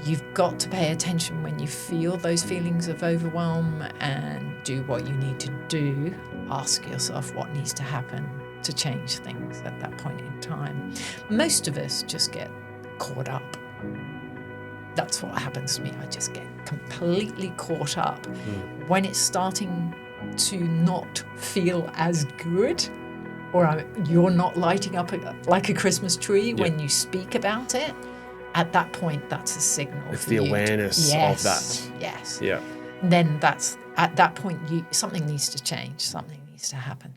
You've got to pay attention when you feel those feelings of overwhelm and do what you need to do. Ask yourself what needs to happen to change things at that point in time. Most of us just get caught up. That's what happens to me. I just get completely caught up. When it's starting to not feel as good, or you're not lighting up like a Christmas tree when you speak about it, at that point, that's a signal. It's for the you awareness of that. Yes. Yeah. Then that's, at that point, something needs to change. Something needs to happen.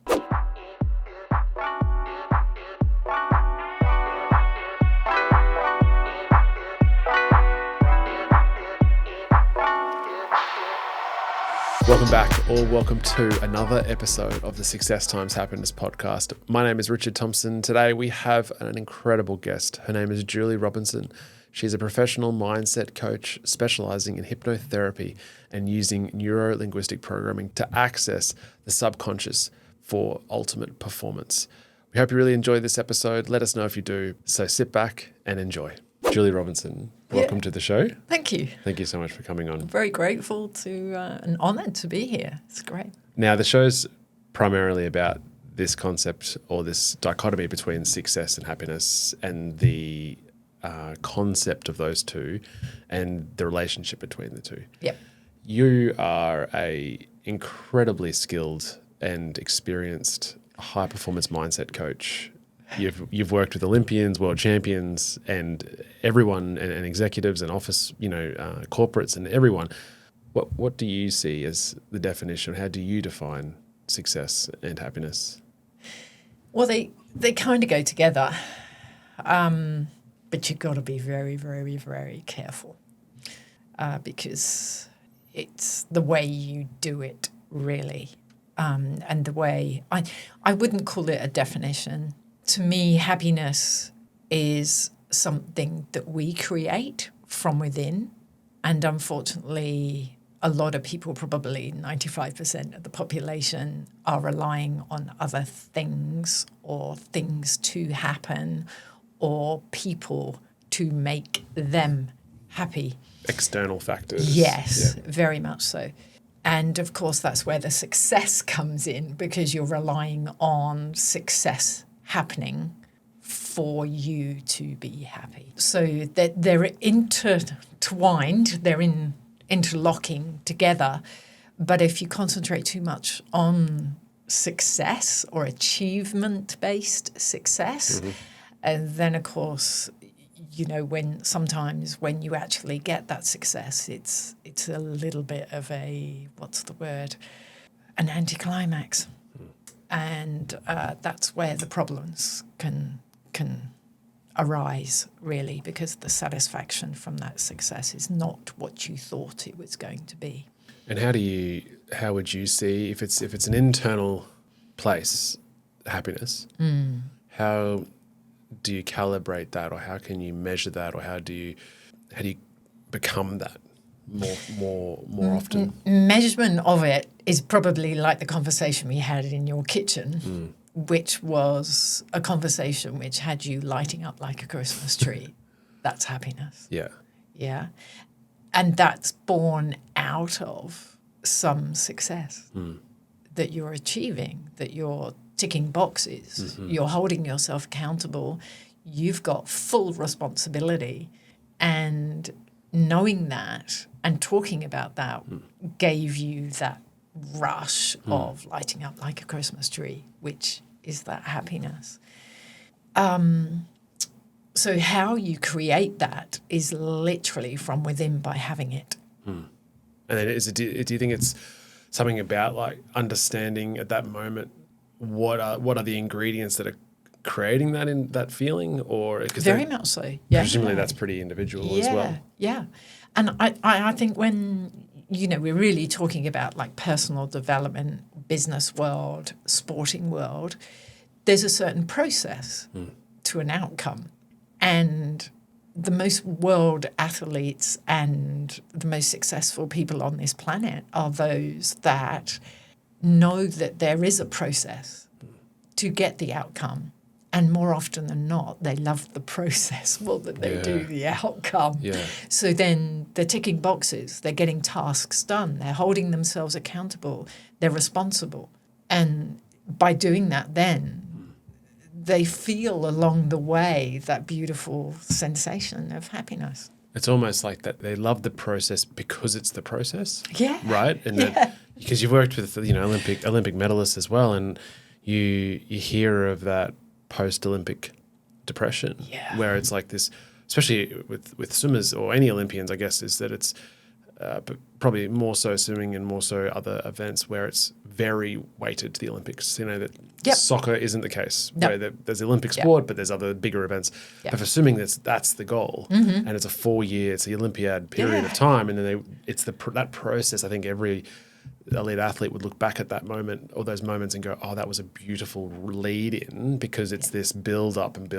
Welcome back, or welcome to another episode of the Success Times Happiness podcast. My name is Richard Thompson. Today we have an incredible guest. Her name is Julie Robinson. She's a professional mindset coach specializing in hypnotherapy and using neuro-linguistic programming to access the subconscious for ultimate performance. We hope you really enjoy this episode. Let us know if you do. So sit back and enjoy. Julie Robinson, welcome to the show. Thank you. Thank you so much for coming on. I'm very grateful to and honoured to be here. It's great. Now, the show's primarily about this concept or this dichotomy between success and happiness and the concept of those two and the relationship between the two. Yep. You are a incredibly skilled and experienced high-performance mindset coach. You've worked with Olympians, world champions, and everyone, and executives, and office, corporates, and everyone. What do you see as the definition? How do you define success and happiness? Well, they kind of go together, but you've got to be very, very, very careful because it's the way you do it, really, and the way I wouldn't call it a definition. To me, happiness is something that we create from within. And unfortunately, a lot of people, probably 95% of the population, are relying on other things or things to happen or people to make them happy. External factors. Yes, very much so. And of course, that's where the success comes in, because you're relying on success happening for you to be happy. So that they're intertwined, they're interlocking together. But if you concentrate too much on success or achievement-based success, then of course, when you actually get that success, it's a little bit of an anticlimax. And that's where the problems can arise, really, because the satisfaction from that success is not what you thought it was going to be. And how would you see if it's an internal place, happiness? How do you calibrate that, or how can you measure that, or how do you become that more often? Measurement of it is probably like the conversation we had in your kitchen, which was a conversation which had you lighting up like a Christmas tree. That's happiness. Yeah. Yeah. And that's born out of some success that you're achieving, that you're ticking boxes, you're holding yourself accountable, you've got full responsibility, and knowing that and talking about that gave you that rush of lighting up like a Christmas tree, which is that happiness. So how you create that is literally from within by having it. And then do you think it's something about like understanding at that moment what are the ingredients that are creating that feeling, or very much so? Yeah. Presumably that's pretty individual as well. Yeah. And I think when we're really talking about like personal development, business world, sporting world, there's a certain process to an outcome. And the most world athletes and the most successful people on this planet are those that know that there is a process to get the outcome And more often than not, they love the process more than they do the outcome. Yeah. So then they're ticking boxes, they're getting tasks done, they're holding themselves accountable, they're responsible. And by doing that then, they feel along the way that beautiful sensation of happiness. It's almost like that they love the process because it's the process. Yeah. Right? And that, because you've worked with, Olympic medalists as well, and you hear of that post-Olympic depression where it's like this, especially with swimmers or any Olympians, I guess, is that it's but probably more so swimming and more so other events where it's very weighted to the Olympics. That soccer isn't the case, where there's the Olympic sport, but there's other bigger events. But for swimming, that's the goal, and it's a 4-year, it's the Olympiad period of time, and then it's that process. I think every elite athlete would look back at that moment or those moments and go, oh, that was a beautiful lead in, because it's this build up, and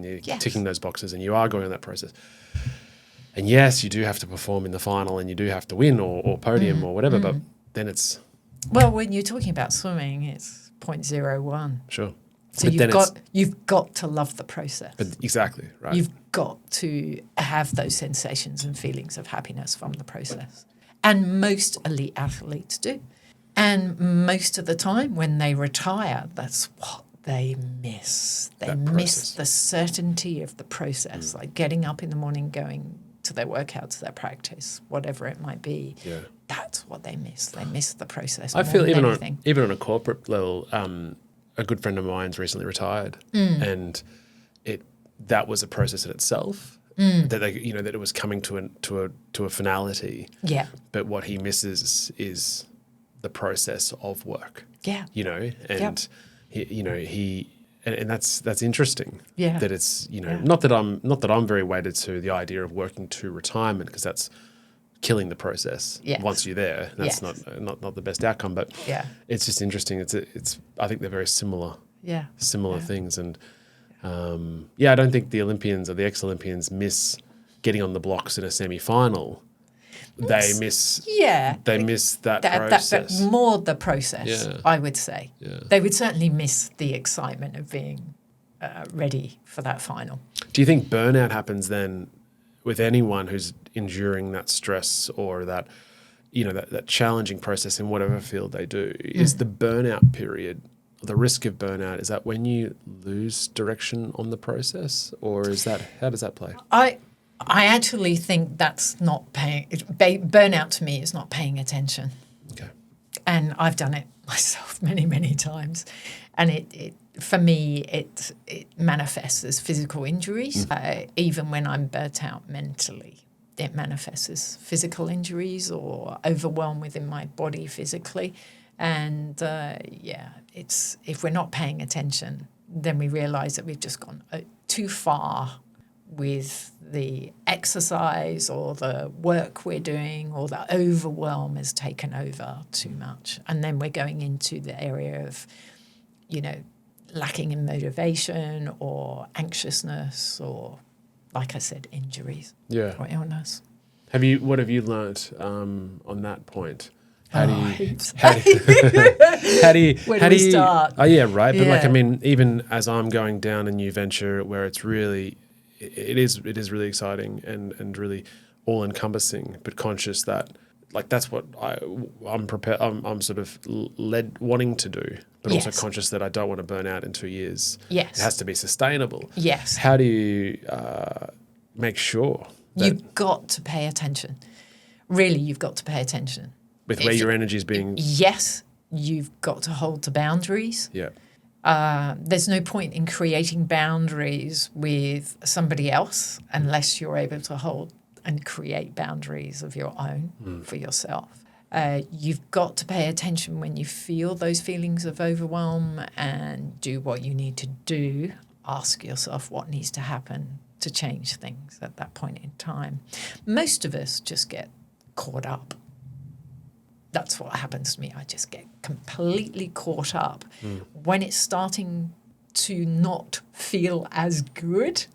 you're ticking those boxes and you are going on that process. And yes, you do have to perform in the final and you do have to win or podium or whatever, but then it's... Well, when you're talking about swimming, it's 0.01. Sure. So you've got to love the process. But exactly, right. You've got to have those sensations and feelings of happiness from the process. And most elite athletes do. And most of the time when they retire, that's what they miss. They miss the certainty of the process, like getting up in the morning, going to their workouts, their practice, whatever it might be. Yeah. That's what they miss. They miss the process. I feel even on a corporate level, a good friend of mine's recently retired, and that was a process in itself. That that it was coming to a finality. Yeah. But what he misses is the process of work. Yeah. And he and that's interesting. Yeah. That it's not that I'm very weighted to the idea of working to retirement, because that's killing the process once you're there. That's not the best outcome, but it's just interesting. It's I think they're very similar. Yeah. Similar things. And I don't think the Olympians or the ex-Olympians miss getting on the blocks in a semi-final. They miss that process. More the process, I would say. Yeah. They would certainly miss the excitement of being ready for that final. Do you think burnout happens then with anyone who's enduring that stress or that that challenging process in whatever field they do? Is the burnout period, the risk of burnout, is that when you lose direction on the process, or how does that play? I actually think that's not burnout to me is not paying attention. Okay. And I've done it myself many, many times. And it for me, it manifests as physical injuries. Even when I'm burnt out mentally, it manifests as physical injuries or overwhelm within my body physically. And it's if we're not paying attention, then we realise that we've just gone too far with the exercise or the work we're doing, or the overwhelm has taken over too much. And then we're going into the area of, lacking in motivation or anxiousness or, like I said, injuries or illness. What have you learnt on that point? How do you start? Oh yeah, right. But even as I'm going down a new venture where it's really, it is really exciting and really all encompassing, but conscious that that's what I'm prepared. I'm sort of led wanting to do, but also conscious that I don't want to burn out in 2 years. Yes, it has to be sustainable. Yes. How do you make sure that you've got to pay attention? Really, you've got to pay attention. With where your energy is being... Yes, you've got to hold to boundaries. Yeah. There's no point in creating boundaries with somebody else unless you're able to hold and create boundaries of your own for yourself. You've got to pay attention when you feel those feelings of overwhelm and do what you need to do. Ask yourself what needs to happen to change things at that point in time. Most of us just get caught up. That's what happens to me. I just get completely caught up. When it's starting to not feel as good,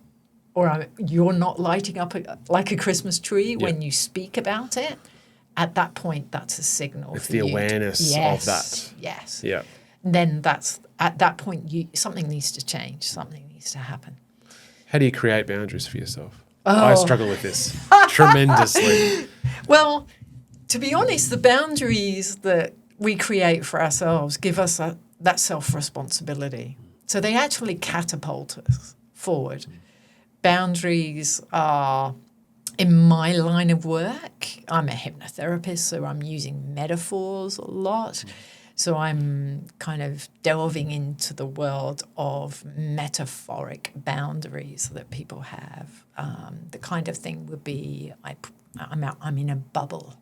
or you're not lighting up like a Christmas tree when you speak about it, at that point, that's a signal it's for the you. Awareness of that. Yes. Yeah. then that's at that point something needs to change, something needs to happen. How do you create boundaries for yourself? Oh. I struggle with this tremendously. Well, to be honest, the boundaries that we create for ourselves give us that self-responsibility. So they actually catapult us forward. Boundaries are, in my line of work, I'm a hypnotherapist, so I'm using metaphors a lot. So I'm kind of delving into the world of metaphoric boundaries that people have. The kind of thing would be I'm in a bubble,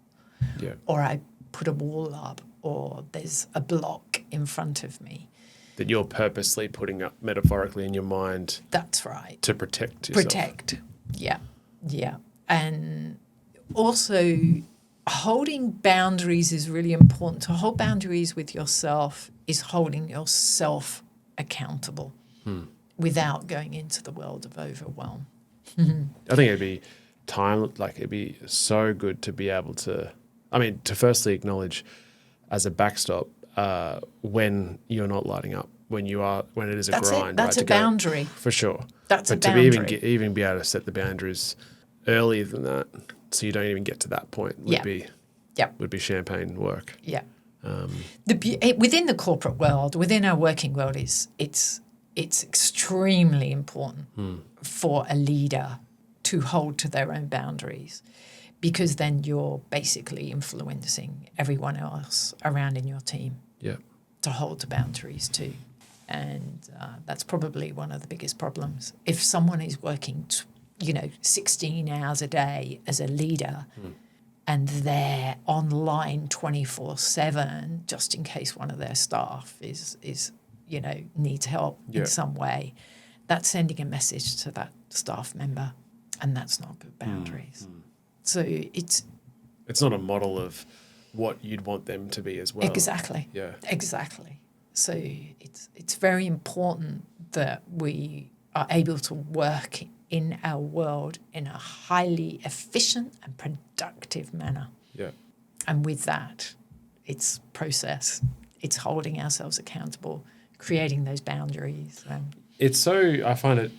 Yeah. or I put a wall up, or there's a block in front of me. That you're purposely putting up metaphorically in your mind. That's right. To protect yourself. Protect. Yeah. Yeah. And also, holding boundaries is really important. To hold boundaries with yourself is holding yourself accountable without going into the world of overwhelm. I think it'd be so good to be able to, to firstly acknowledge as a backstop when you're not lighting up, when it is a grind. That's right, a boundary. For sure. That's a but boundary. to even be able to set the boundaries earlier than that, so you don't even get to that point, would be champagne work. Yeah. Within the corporate world, within our working world, it's extremely important for a leader to hold to their own boundaries, because then you're basically influencing everyone else around in your team to hold to boundaries too. And that's probably one of the biggest problems. If someone is working 16 hours a day as a leader and they're online 24/7 just in case one of their staff is needs help in some way, that's sending a message to that staff member, and that's not good boundaries. So it's not a model of what you'd want them to be as well. Exactly. Yeah. Exactly. So it's very important that we are able to work in our world in a highly efficient and productive manner. Yeah. And with that, it's process. It's holding ourselves accountable, creating those boundaries. I find it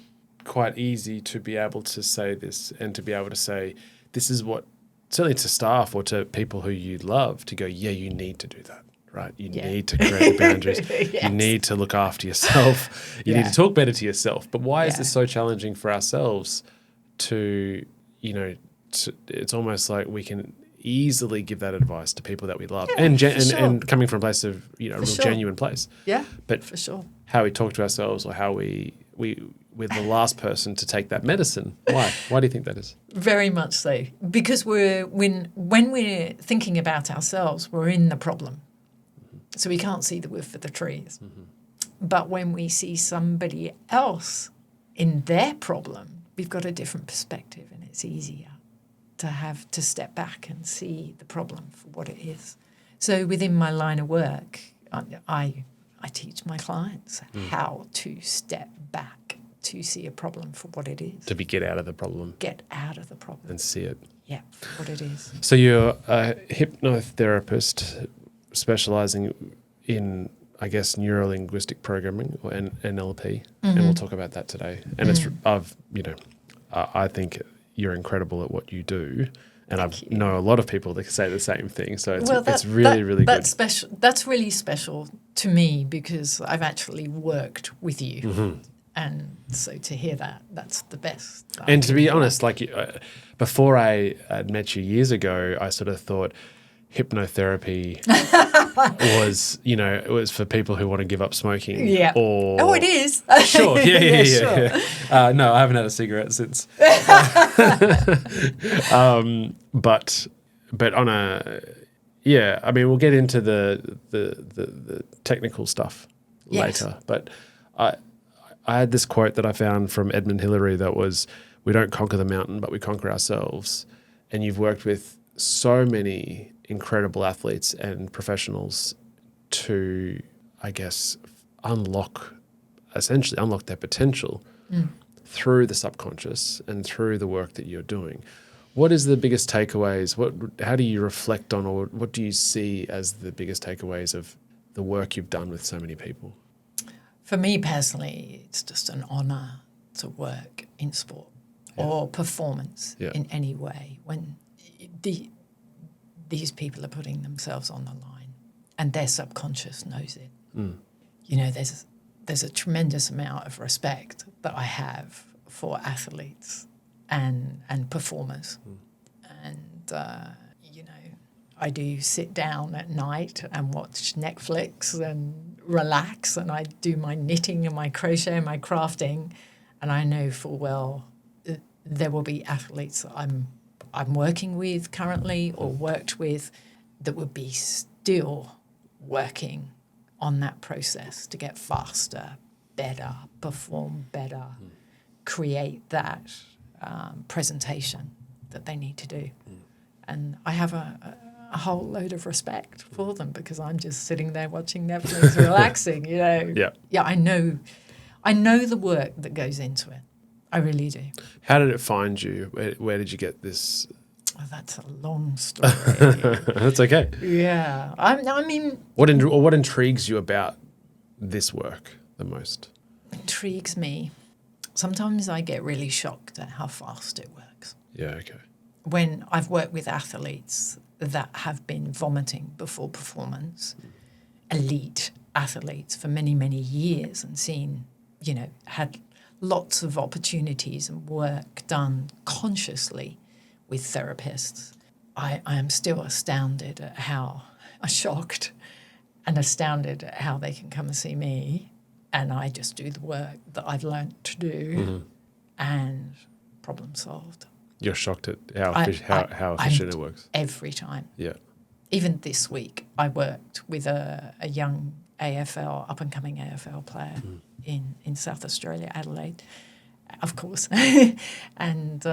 quite easy to be able to say this and to be able to say, this is what, certainly to staff or to people who you love, to go, yeah, you need to do that, right? You need to create the boundaries. Yes. You need to look after yourself. You need to talk better to yourself. But why is this so challenging for ourselves to, it's almost like we can easily give that advice to people that we love, and coming from a place of, a real genuine place. Yeah, but for sure. How we talk to ourselves, or how we're the last person to take that medicine. Why? Why do you think that is? Very much so. Because when we're thinking about ourselves, we're in the problem. So we can't see the wood for the trees. But when we see somebody else in their problem, we've got a different perspective, and it's easier to step back and see the problem for what it is. So within my line of work, I teach my clients how to step back to see a problem for what it is. To get out of the problem. Get out of the problem. And see it. Yeah, for what it is. So you're a hypnotherapist specializing in, I guess, neuro-linguistic programming, or NLP, and we'll talk about that today. And I think you're incredible at what you do, and I know a lot of people that say the same thing. So it's really good. That's really special to me, because I've actually worked with you. And so to hear that, that's the best. And to be honest, before I met you years ago, I sort of thought hypnotherapy was, it was for people who want to give up smoking. Yeah. It is. Sure. Yeah. Sure. No, I haven't had a cigarette since. But on a, we'll get into the technical stuff later. But I had this quote that I found from Edmund Hillary that was, "We don't conquer the mountain, but we conquer ourselves." And you've worked with so many incredible athletes and professionals to, I guess, unlock their potential through the subconscious and through the work that you're doing. What is the biggest takeaways? How do you reflect on, or what do you see as the biggest takeaways of the work you've done with so many people? For me personally, it's just an honour to work in sport or performance in any way when these people are putting themselves on the line and their subconscious knows it. You know, there's a tremendous amount of respect that I have for athletes and performers. And, you know, I do sit down at night and watch Netflix and relax, and I do my knitting and my crochet and my crafting, and I know full well there will be athletes that I'm working with currently or worked with that would be still working on that process to get faster, better, perform better, create that presentation that they need to do. And I have a whole load of respect for them because I'm just sitting there watching Netflix, relaxing, you know. Yeah, I know the work that goes into it. I really do. How did it find you? Where did you get this? Oh, that's a long story. That's okay. Yeah. I mean... What intrigues you about this work the most? Intrigues me. Sometimes I get really shocked at how fast it works. Yeah, okay. When I've worked with athletes that have been vomiting before performance, elite athletes for many, many years and seen, you know, had lots of opportunities and work done consciously with therapists, I am still astounded at how, shocked and astounded at how they can come and see me and I just do the work that I've learned to do and problem solved. You're shocked at how efficient it works. Every time. Yeah. Even this week, I worked with a young AFL, up-and-coming AFL player in South Australia, Adelaide, of course. And,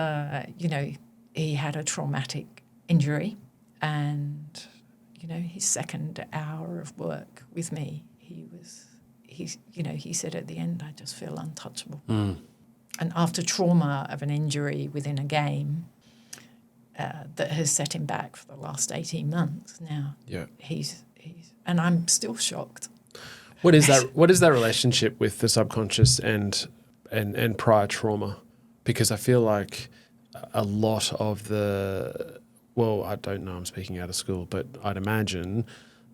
you know, he had a traumatic injury and, you know, his second hour of work with me, he said at the end, I just feel untouchable. And after trauma of an injury within a game that has set him back for the last 18 months now, he's and I'm still shocked. What is that relationship with the subconscious and prior trauma? Because I feel like a lot of I don't know, I'm speaking out of school, but I'd imagine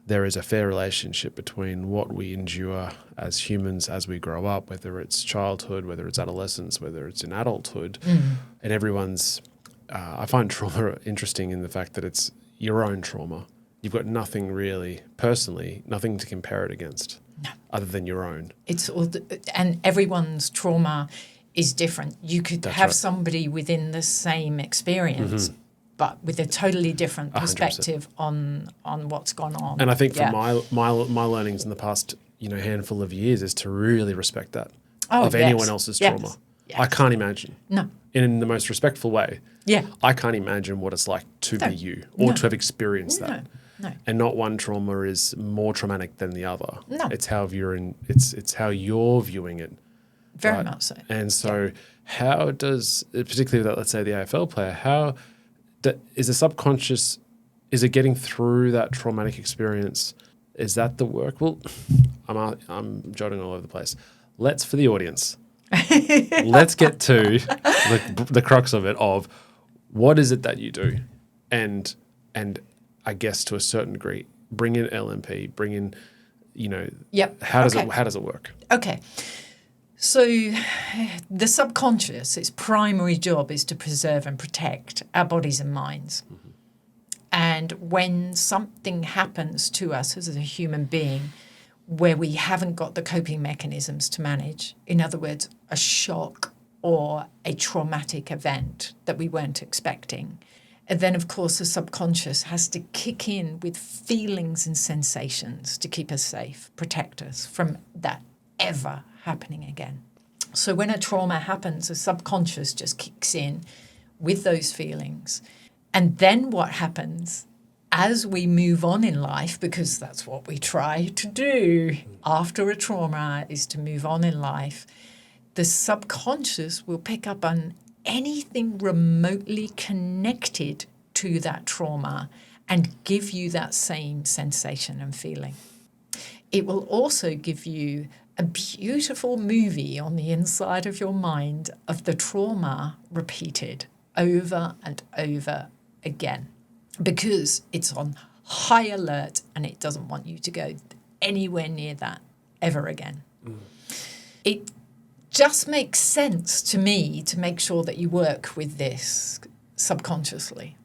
there is a fair relationship between what we endure as humans as we grow up, whether it's childhood, whether it's adolescence, whether it's in adulthood, and everyone's. I find trauma interesting in the fact that it's your own trauma. You've got nothing really, personally, nothing to compare it against, other than your own. It's all, and everyone's trauma is different. You could have somebody within the same experience, but with a totally different perspective 100%. on what's gone on. And I think from my learnings in the past, handful of years is to really respect that anyone else's trauma. Yes. I can't imagine. No. In the most respectful way. Yeah. I can't imagine what it's like to be you or to have experienced that. No. And not one trauma is more traumatic than the other. No. It's how it's how you're viewing it. Very much so. And so how does, particularly that, let's say the AFL player, is the subconscious, is it getting through that traumatic experience? Is that the work? Well, I'm jotting all over the place. For the audience, let's get to the crux of it, of what is it that you do? And I guess to a certain degree, bring in LMP, bring in, how does it work? Okay. So the subconscious, its primary job is to preserve and protect our bodies and minds. And when something happens to us as a human being where we haven't got the coping mechanisms to manage, in other words, a shock or a traumatic event that we weren't expecting, and then, of course, the subconscious has to kick in with feelings and sensations to keep us safe, protect us from that ever happening again. So when a trauma happens, the subconscious just kicks in with those feelings. And then what happens as we move on in life, because that's what we try to do after a trauma, is to move on in life, the subconscious will pick up on anything remotely connected to that trauma and give you that same sensation and feeling. it will also give you a beautiful movie on the inside of your mind of the trauma repeated over and over again, because it's on high alert and it doesn't want you to go anywhere near that ever again. It just makes sense to me to make sure that you work with this subconsciously.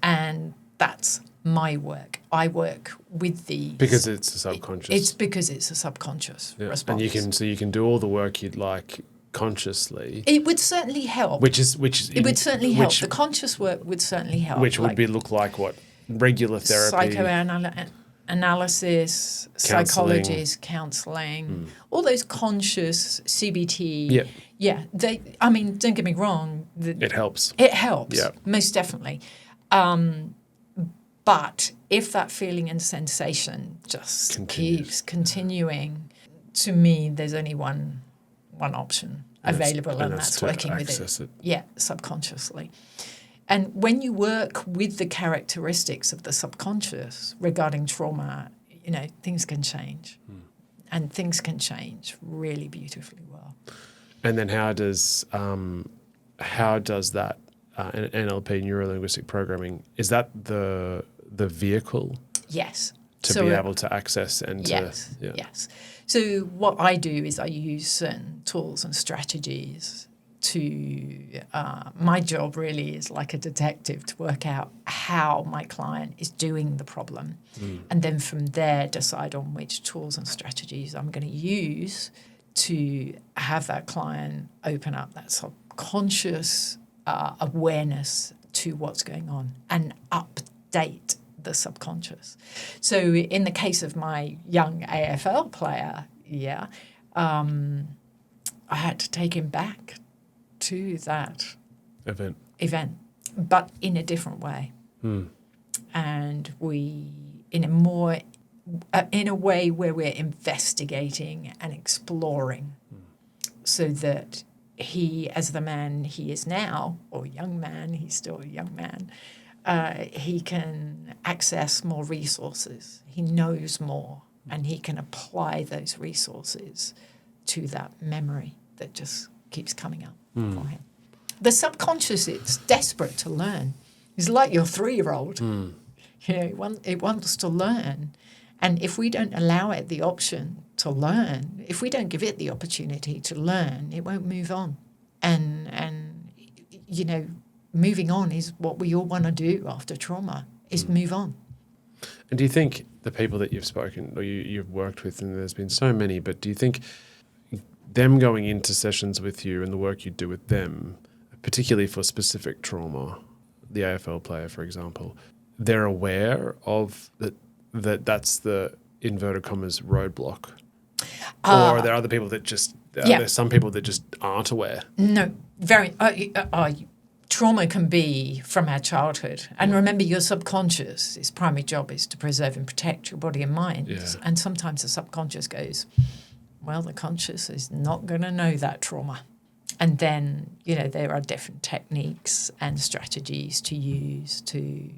And that's my work. I work with the... Because it's a subconscious. It's because it's a subconscious response. And you can do all the work you'd like consciously. It would certainly help. It would certainly help. The conscious work would certainly help. Which would look like what? Regular therapy. Psychoanalysis, psychologist, counselling, all those conscious CBT. Yeah. Yeah. Don't get me wrong. It helps. It helps, yeah. Most definitely. But if that feeling and sensation just keeps continuing, to me, there's only one option available, and that's working with it. Yeah, subconsciously. And when you work with the characteristics of the subconscious regarding trauma, things can change. And things can change really beautifully well. And then how does that NLP, neuro-linguistic programming, is that the vehicle? Yes. To be able to access and yes, yes. So what I do is I use certain tools and strategies to, my job really is like a detective to work out how my client is doing the problem. And then from there decide on which tools and strategies I'm going to use to have that client open up that subconscious awareness to what's going on and update the subconscious. So in the case of my young AFL player, I had to take him back to that event, but in a different way. And in a way where we're investigating and exploring, so that he, as the man he is now, or young man, he's still a young man, he can access more resources. He knows more, and he can apply those resources to that memory that just keeps coming up for him. The subconscious, it's desperate to learn. It's like your 3-year-old. It wants to learn. And if we don't allow it the option to learn, if we don't give it the opportunity to learn, it won't move on. And moving on is what we all want to do after trauma, is move on. And do you think the people that you've spoken or you've worked with, and there's been so many, but do you think them going into sessions with you and the work you do with them, particularly for specific trauma, the AFL player, for example, they're aware of that's the inverted commas roadblock? Or are there other people that just, there's some people that just aren't aware? No, trauma can be from our childhood. And remember, your subconscious, its primary job is to preserve and protect your body and mind. Yeah. And sometimes the subconscious goes, well, the conscious is not going to know that trauma. And then, there are different techniques and strategies to use to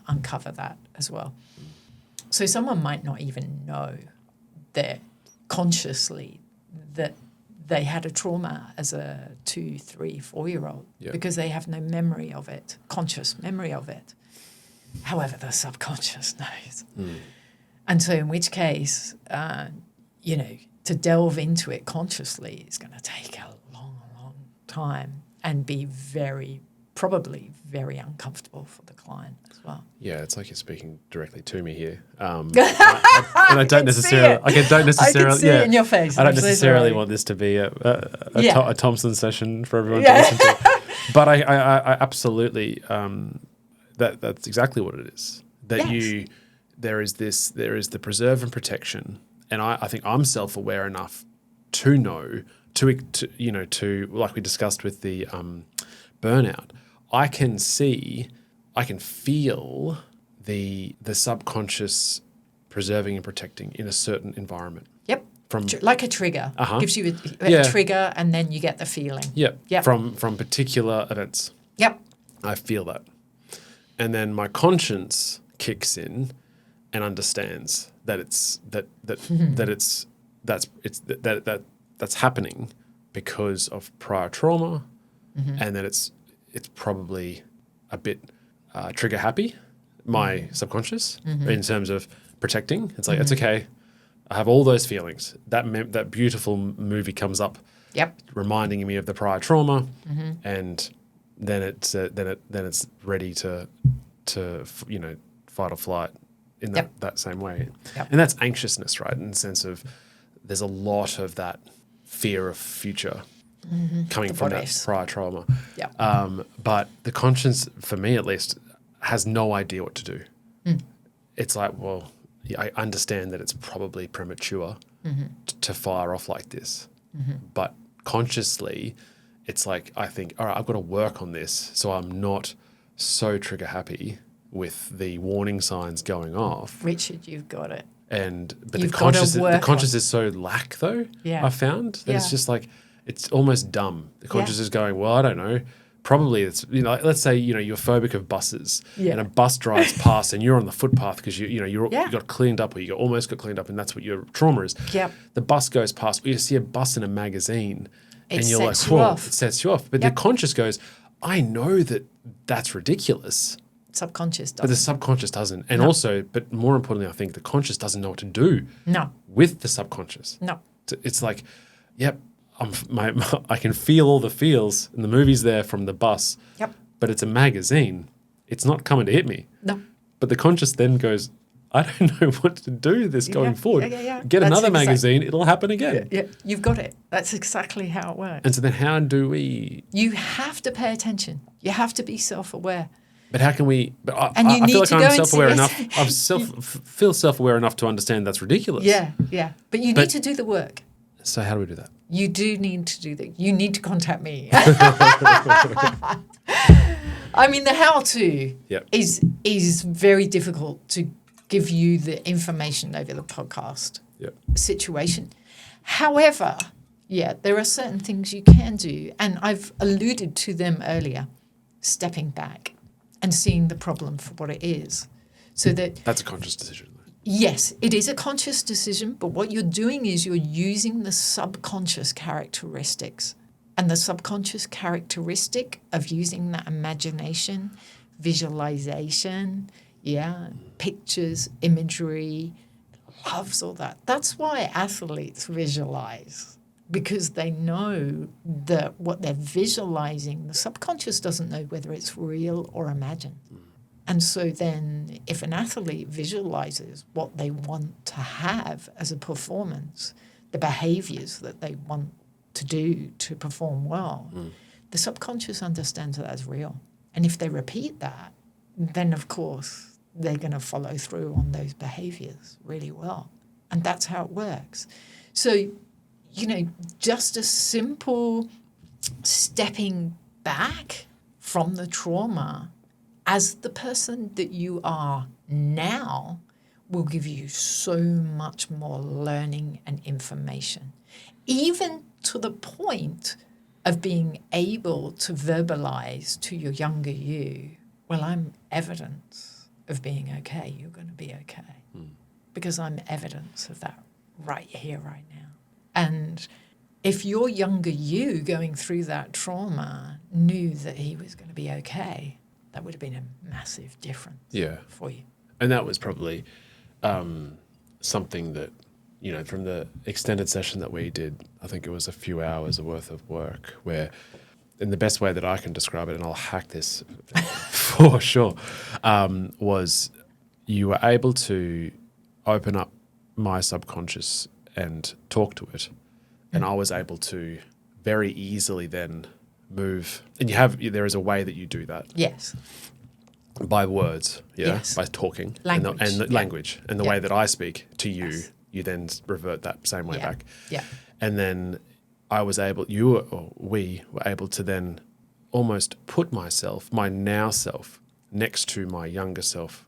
uncover that as well. So someone might not even know that consciously that they had a trauma as a 2, 3, 4-year-old because they have no memory of it, conscious memory of it. However, the subconscious knows. And so in which case, to delve into it consciously is going to take a long, long time and be probably very uncomfortable for the client as well. Yeah, it's like you're speaking directly to me here. And I don't necessarily... I can see it in your face. I don't necessarily want this to be a Thompson session for everyone to listen to. But I absolutely... that's exactly what it is. That there is the preserve and protection. And I think I'm self-aware enough to know, to like we discussed with the burnout, I can feel the subconscious preserving and protecting in a certain environment. Yep. Like a trigger. Gives you a trigger, and then you get the feeling. Yep. From particular events. Yep. I feel that. And then my conscience kicks in and understands that that's happening because of prior trauma, and that it's probably a bit trigger happy, my subconscious, in terms of protecting. It's like, it's okay. I have all those feelings. That beautiful movie comes up, reminding me of the prior trauma, and then it's ready to fight or flight in that same way. And that's anxiousness, right? In the sense of there's a lot of that fear of future coming from that prior trauma. But the conscience, for me at least, has no idea what to do. It's like, well, I understand that it's probably premature to fire off like this. But consciously, it's like, I think, all right, I've got to work on this so I'm not so trigger happy with the warning signs going off. Richard, you've got it. But the conscious is so lack, though, I found, that it's just like, it's almost dumb. The conscious is going, well, I don't know. Probably it's, let's say, you're phobic of buses and a bus drives past and you're on the footpath because you got cleaned up, or you almost got cleaned up, and that's what your trauma is. The bus goes past, or you see a bus in a magazine and you're like, whoa, it sets you off. But the conscious goes, I know that's ridiculous. Subconscious doesn't. But the subconscious doesn't. And also, but more importantly, I think the conscious doesn't know what to do with the subconscious. It's like, yep, I can feel all the feels, and the movie's there from the bus. But it's a magazine. It's not coming to hit me. But the conscious then goes, I don't know what to do this going forward. Get another magazine, it'll happen again. You've got it. That's exactly how it works. And so then how do we... You have to pay attention. You have to be self-aware. But how can we... But I feel like I'm self-aware enough. I feel self-aware enough to understand that's ridiculous. But you need to do the work. So how do we do that? You do need to do that. You need to contact me. I mean, the how-to is very difficult to give you the information over the podcast situation. However, there are certain things you can do, and I've alluded to them earlier, stepping back and seeing the problem for what it is. So that's a conscious decision. Yes, it is a conscious decision, but what you're doing is you're using the subconscious characteristics. And the subconscious characteristic of using that imagination, visualization, pictures, imagery, loves all that. That's why athletes visualize, because they know that what they're visualizing, the subconscious doesn't know whether it's real or imagined. And so then if an athlete visualizes what they want to have as a performance, the behaviors that they want to do to perform well, the subconscious understands that as real. And if they repeat that, then of course they're going to follow through on those behaviors really well. And that's how it works. So, just a simple stepping back from the trauma as the person that you are now will give you so much more learning and information, even to the point of being able to verbalize to your younger you, well, I'm evidence of being okay. You're going to be okay. Because I'm evidence of that right here, right now. And if your younger you going through that trauma knew that he was going to be okay, that would have been a massive difference for you. And that was probably something that, from the extended session that we did, I think it was a few hours worth of work where, in the best way that I can describe it, and I'll hack this for sure, was you were able to open up my subconscious and talk to it. And I was able to very easily then move, and there is a way that you do that. Yes. By words, by talking. Language. And language. And the way that I speak to you, you then revert that same way back. Yeah. And then we were able to then almost put myself, my now self, next to my younger self,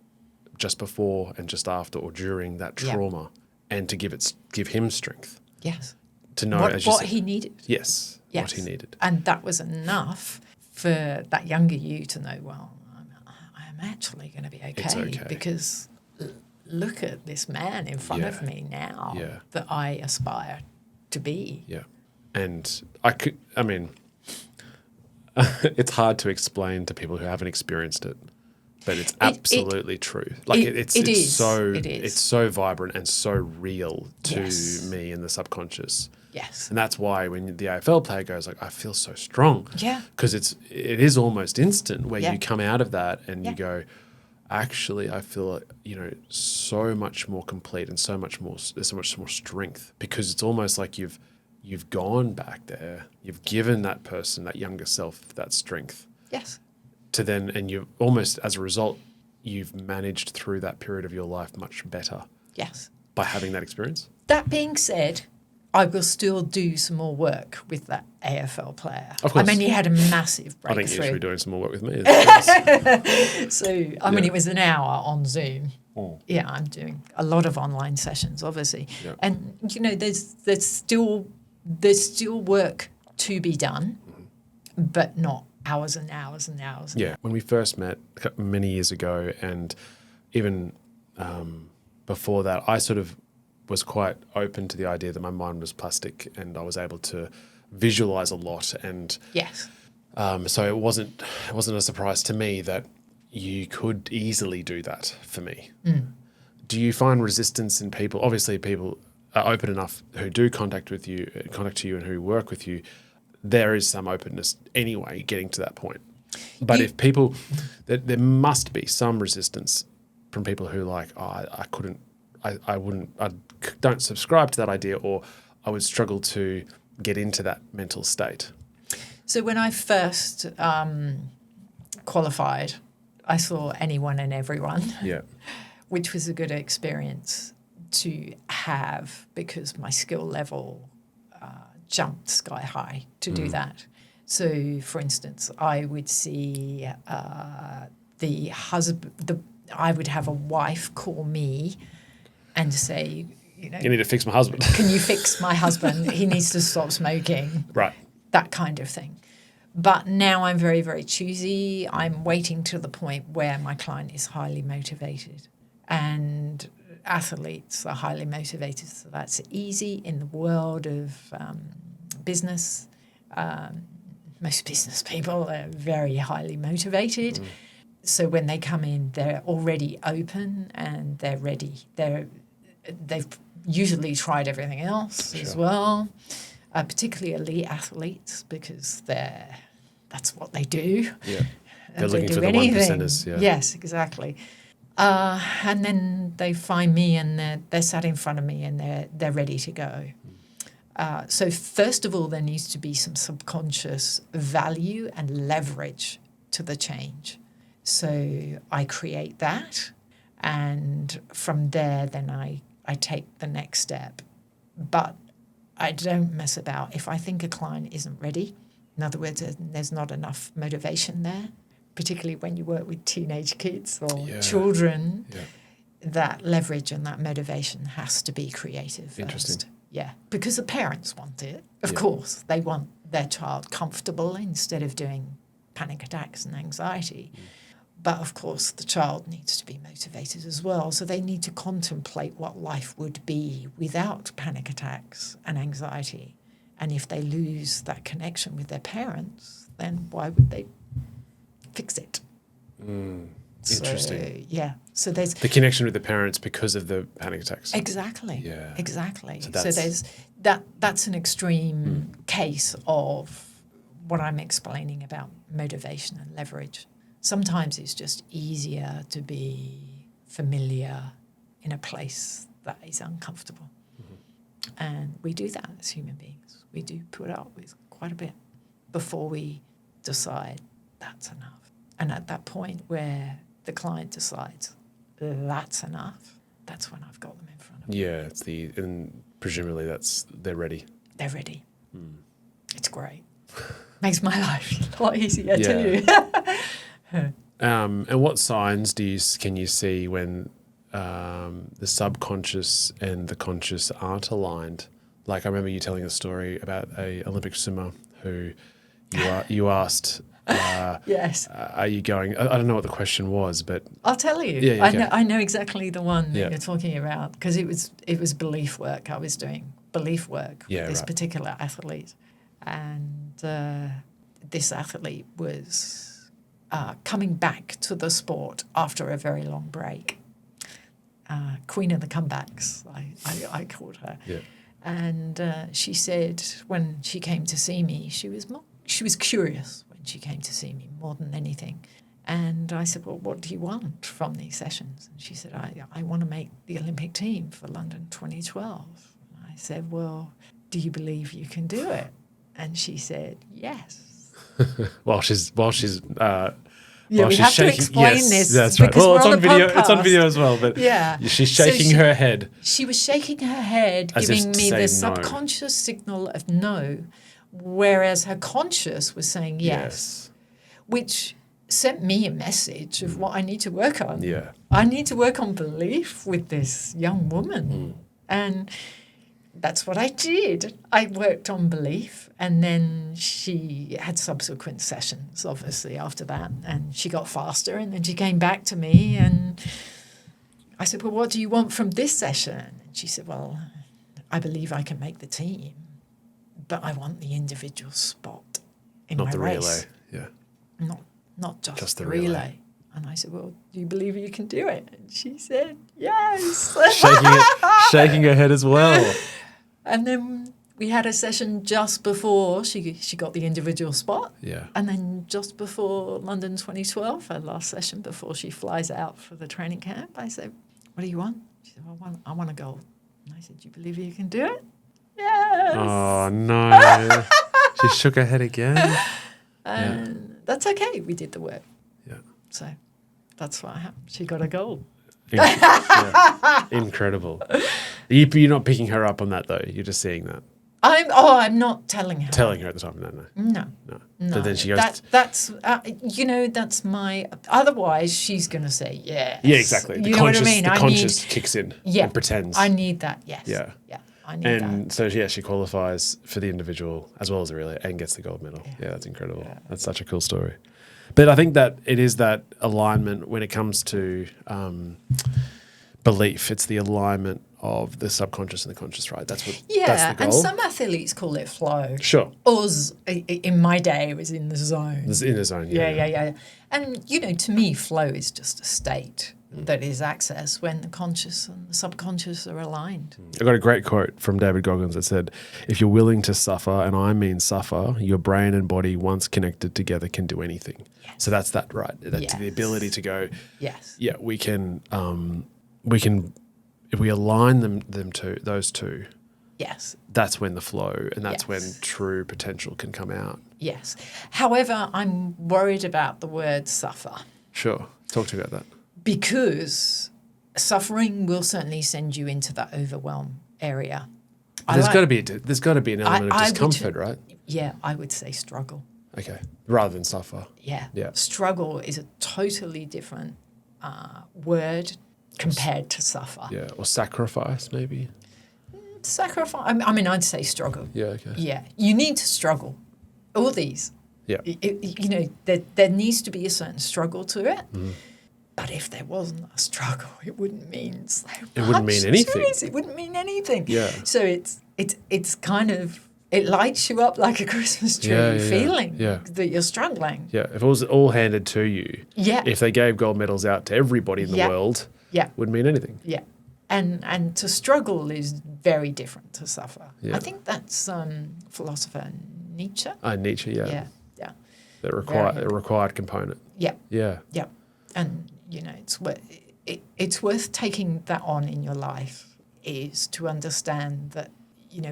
just before and just after or during that trauma, and to give him strength. Yes. To know what he needed. Yes. What he needed. And that was enough for that younger you to know, well, I'm actually going to be okay. It's okay. Because look at this man in front of me now that I aspire to be. Yeah. And it's hard to explain to people who haven't experienced it, but it's absolutely true. Like it's so vibrant and so real to me in the subconscious. Yes. And that's why when the AFL player goes like, I feel so strong. Yeah. Because it is almost instant where you come out of that and you go, actually, I feel, so much more complete and there's so much more strength, because it's almost like you've gone back there. You've given that person, that younger self, that strength. Yes. And you've almost, as a result, you've managed through that period of your life much better. Yes. By having that experience. That being said, I will still do some more work with that AFL player. Of course. I mean, he had a massive breakthrough. I think you should be doing some more work with me. So, mean, it was an hour on Zoom. Oh. Yeah, I'm doing a lot of online sessions, obviously. Yeah. And, there's still work to be done, but not hours and hours and hours. Yeah. When we first met many years ago, and even before that, I sort of was quite open to the idea that my mind was plastic and I was able to visualize a lot. And yes. So it wasn't a surprise to me that you could easily do that for me. Mm. Do you find resistance in people? Obviously, people are open enough who do contact to you and who work with you. There is some openness anyway getting to that point. But if people, there must be some resistance from people who I don't subscribe to that idea, or I would struggle to get into that mental state. So when I first qualified, I saw anyone and everyone, which was a good experience to have, because my skill level jumped sky high to do that. So, for instance, I would see the husband, I would have a wife call me and say, you need to fix my husband. Can you fix my husband? He needs to stop smoking. Right. That kind of thing. But now I'm very, very choosy. I'm waiting to the point where my client is highly motivated. And athletes are highly motivated, so that's easy in the world of business. Most business people are very highly motivated. Mm. So when they come in, they're already open and they're ready. They've usually tried everything else as well, particularly elite athletes, because that's what they do. Yeah, they're looking for the 1%ers. Yeah. Yes, exactly. And then they find me and they're sat in front of me and they're ready to go. So first of all, there needs to be some subconscious value and leverage to the change. So I create that, and from there, then I take the next step. But I don't mess about. If I think a client isn't ready, in other words, there's not enough motivation there, particularly when you work with teenage kids or children, that leverage and that motivation has to be creative first. Interesting. Yeah, because the parents want it. Of course, they want their child comfortable instead of doing panic attacks and anxiety. Mm. But, of course, the child needs to be motivated as well. So they need to contemplate what life would be without panic attacks and anxiety. And if they lose that connection with their parents, then why would they fix it? Interesting. So there's the connection with the parents because of the panic attacks. Exactly. Yeah. Exactly. So there's that's an extreme case of what I'm explaining about motivation and leverage. Sometimes it's just easier to be familiar in a place that is uncomfortable. Mm-hmm. And we do that as human beings. We do put up with quite a bit before we decide that's enough. And at that point where the client decides that's enough, that's when I've got them in front of me. Yeah, and presumably they're ready. They're ready. Mm. It's great. Makes my life a lot easier too. And what signs can you see when the subconscious and the conscious aren't aligned? Like I remember you telling a story about a Olympic swimmer who you asked Yes. Are you going? I don't know what the question was, but I'll tell you. Yeah, okay. I know exactly the one that Yeah. you're talking about because it was belief work I was doing. Belief work with this particular athlete. And this athlete was coming back to the sport after a very long break. Queen of the comebacks, I called her. Yeah. And she said when she came to see me, she was curious when she came to see me more than anything. And I said, well, what do you want from these sessions? And she said, I want to make the Olympic team for London 2012. And I said, well, do you believe you can do it? And she said, yes. while she's Yeah, we have to explain this. That's right. Because Well, we're it's on video. podcast. It's on video as well. But yeah, she's shaking her head. She was shaking her head, As giving if to me say the no. subconscious signal of no, whereas her conscious was saying yes, which sent me a message of what I need to work on. Yeah. I need to work on belief with this young woman, and that's what I did. I worked on belief, and then she had subsequent sessions, obviously, after that, and she got faster, and then she came back to me, and I said, well, what do you want from this session? And she said, well, I believe I can make the team, but I want the individual spot in my Not the race. relay. Yeah. Not just the the relay. relay. And I said, well, do you believe you can do it? And she said, yes. shaking her head as well. And then we had a session just before she got the individual spot. Yeah. And then just before London 2012, her last session before she flies out for the training camp, I said, what do you want? She said, well, I want a gold. And I said, do you believe you can do it? Yes. Oh, no. She shook her head again. And that's okay. We did the work. Yeah. So that's what happened. She got a gold. Yeah. Incredible. You're not picking her up on that, though. You're just seeing that. I'm not telling her. Telling her at the time. No. But then she goes. That's my. Otherwise, she's going to say yes. Yeah, exactly. You know what I mean? The conscious kicks in and pretends. I need that. Yes. Yeah. Yeah. I need that. And so, she qualifies for the individual as well as the relay and gets the gold medal. Yeah, that's incredible. Yeah. That's such a cool story. But I think that it is that alignment when it comes to belief. It's the alignment of the subconscious and the conscious, right? That's the goal. And some athletes call it flow. Sure. Us, in my day, it was in the zone. It's in the zone, Yeah. And, to me, flow is just a state that is accessed when the conscious and the subconscious are aligned. I got a great quote from David Goggins that said, if you're willing to suffer, and I mean suffer, your brain and body once connected together can do anything. Yes. So that's that, right? That's the ability to go, yeah, we can, if we align them to those two, yes, that's when the flow and that's when true potential can come out. Yes. However, I'm worried about the word suffer. Sure. Talk to me about that. Because suffering will certainly send you into that overwhelm area. There's got to be an element of discomfort, right? Yeah, I would say struggle. Okay, rather than suffer. Yeah. Yeah. Struggle is a totally different word compared to suffer. Yeah, or sacrifice maybe. Sacrifice. I mean, I'd say struggle. Yeah. Okay. Yeah, you need to struggle. All these. Yeah. There needs to be a certain struggle to it. Mm. But if there wasn't a struggle, it wouldn't mean so much. It wouldn't mean anything. It wouldn't mean anything. Yeah. So it's kind of, it lights you up like a Christmas tree feeling that you're struggling. Yeah. If it was all handed to you. Yeah. If they gave gold medals out to everybody in the world. Yeah. Wouldn't mean anything. Yeah. And to struggle is very different to suffer. Yeah. I think that's philosopher Nietzsche. Nietzsche, yeah. Yeah. Yeah. The required component. Yeah. Yeah. Yeah. And it's worth taking that on in your life, is to understand that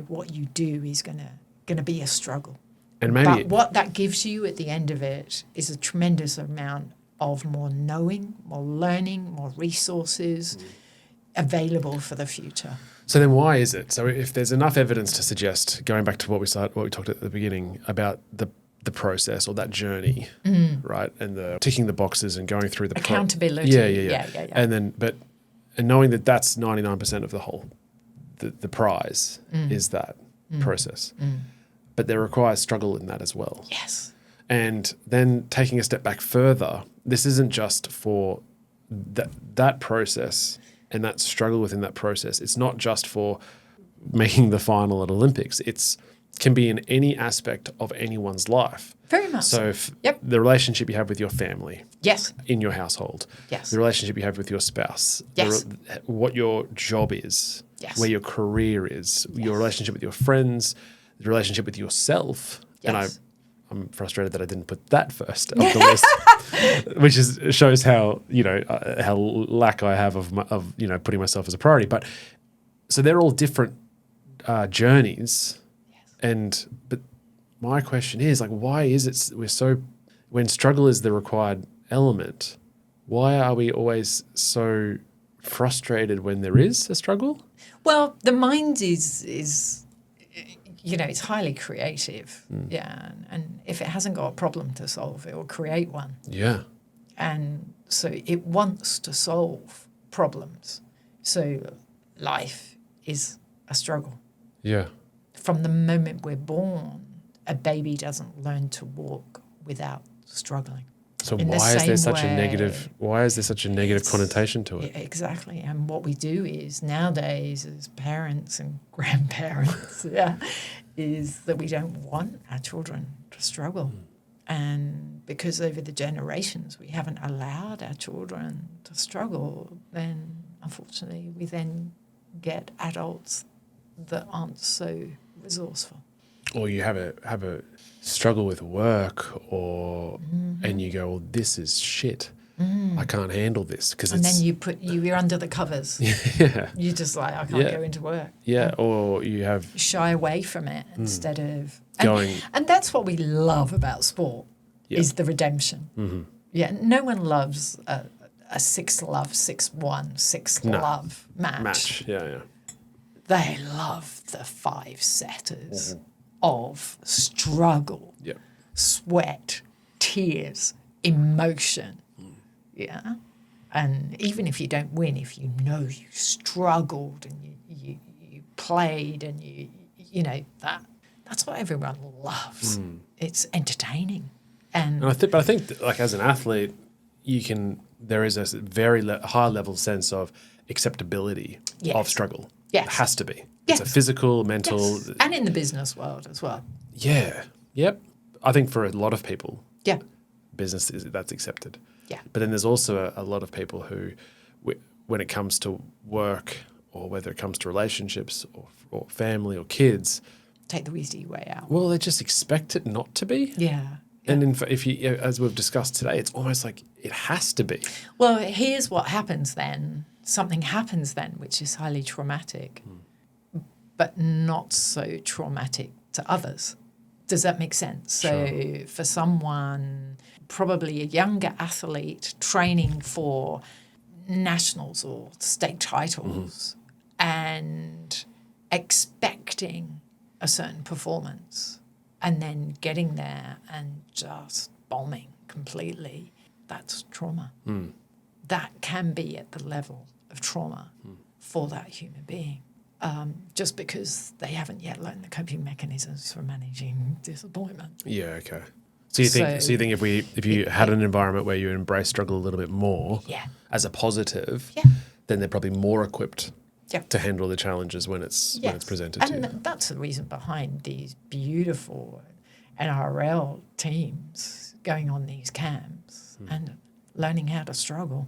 what you do is gonna be a struggle, and maybe but what that gives you at the end of it is a tremendous amount of more knowing, more learning, more resources available for the future. So then, why is it? So if there's enough evidence to suggest, going back to what we talked at the beginning about the process or that journey, right? And the ticking the boxes and going through the accountability. Yeah. And knowing that that's 99% of the whole, the prize is that process. But there requires struggle in that as well. Yes. And then taking a step back further, this isn't just for that process and that struggle within that process. It's not just for making the final at Olympics. It's can be in any aspect of anyone's life. Very much So if the relationship you have with your family, yes, in your household, yes, the relationship you have with your spouse, yes, what your job is, yes, where your career is, yes, your relationship with your friends, the relationship with yourself. yes. And I'm frustrated that I didn't put that first of the list, which shows how how lack I have of putting myself as a priority. But so they're all different journeys, but my question is like, why is it when struggle is the required element? Why are we always so frustrated when there is a struggle? Well, the mind is it's highly creative, and if it hasn't got a problem to solve, it will create one. Yeah. And so it wants to solve problems. So life is a struggle. Yeah. From the moment we're born, a baby doesn't learn to walk without struggling. So why is there such a negative connotation to it? Exactly. And what we do is nowadays as parents and grandparents is that we don't want our children to struggle. And because over the generations we haven't allowed our children to struggle, then unfortunately we then get adults that aren't so resourceful. Or you have a struggle with work, and you go, well, this is shit. I can't handle this then you're under the covers. Yeah. You're just like, I can't go into work. Yeah. Or you have shy away from it instead of going. And that's what we love about sport is the redemption. Mm-hmm. Yeah. No one loves a 6-love, 6-1, 6-love match. Yeah. They love the 5-setters of struggle, sweat, tears, emotion. Yeah. And even if you don't win, if you know you struggled and you played and that's what everyone loves. It's entertaining. And I think like as an athlete, there is a very high level sense of acceptability of struggle. Yes. It has to be. Yes. It's a physical, mental. Yes. And in the business world as well. Yeah. Yep. I think for a lot of people, business that's accepted. Yeah. But then there's also a lot of people who, when it comes to work or whether it comes to relationships or family or kids, take the easy way out. Well, they just expect it not to be. Yeah. And if you, as we've discussed today, it's almost like it has to be. Well, here's what happens then. Something happens then, which is highly traumatic, but not so traumatic to others. Does that make sense? Sure. So for someone, probably a younger athlete training for nationals or state titles and expecting a certain performance and then getting there and just bombing completely, that's trauma. That can be at the level of trauma for that human being, just because they haven't yet learned the coping mechanisms for managing disappointment. Yeah, okay. So you think if you had an environment where you embrace struggle a little bit more as a positive, then they're probably more equipped to handle the challenges when it's presented to you. And that's the reason behind these beautiful NRL teams going on these camps and learning how to struggle.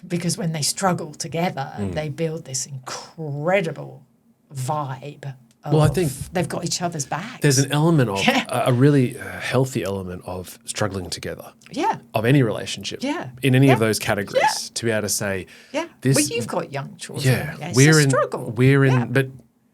Because when they struggle together, they build this incredible vibe. Well, I think they've got each other's backs. There's an element of a really healthy element of struggling together. Yeah. Of any relationship. Yeah. In any of those categories, to be able to say, well, you've got young children. Yeah, It's a struggle. But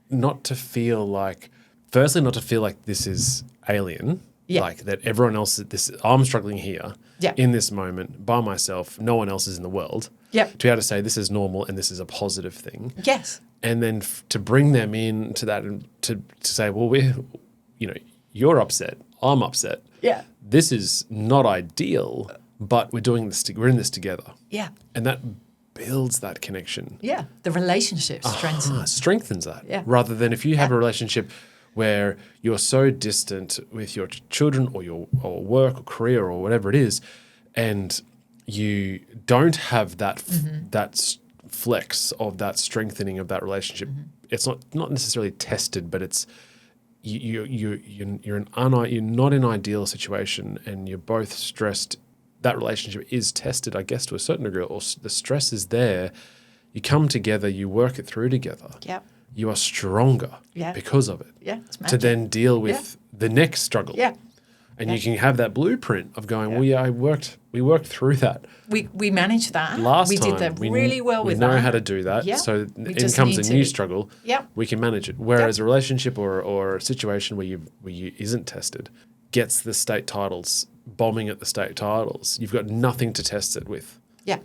not to feel like, firstly, not to feel like this is alien. Yeah. Like that everyone else, I'm struggling here in this moment by myself. No one else is in the world. Yeah. To be able to say this is normal and this is a positive thing. Yes. And then to bring them into that and to say, well, you're upset, I'm upset. Yeah. This is not ideal, but we're doing this. We're in this together. Yeah. And that builds that connection. Yeah. The relationship strengthens. Strengthens that. Yeah. Rather than if you have a relationship where you're so distant with your children or your work or career or whatever it is, and you don't have that flex of that strengthening of that relationship. It's not necessarily tested, but it's you're not in an ideal situation, and you're both stressed. That relationship is tested, I guess, to a certain degree, or the stress is there. You come together, you work it through together. Yep. You are stronger because of it. Yeah, it's magic. To then deal with the next struggle. Yeah. And you can have that blueprint of going, we worked through that. We managed that. We did that really well with that. We know that. how to do that. Yeah. So in comes a new struggle. Yeah. We can manage it. Whereas a relationship or a situation where you isn't tested gets the state titles, bombing at the state titles. You've got nothing to test it with. Yeah.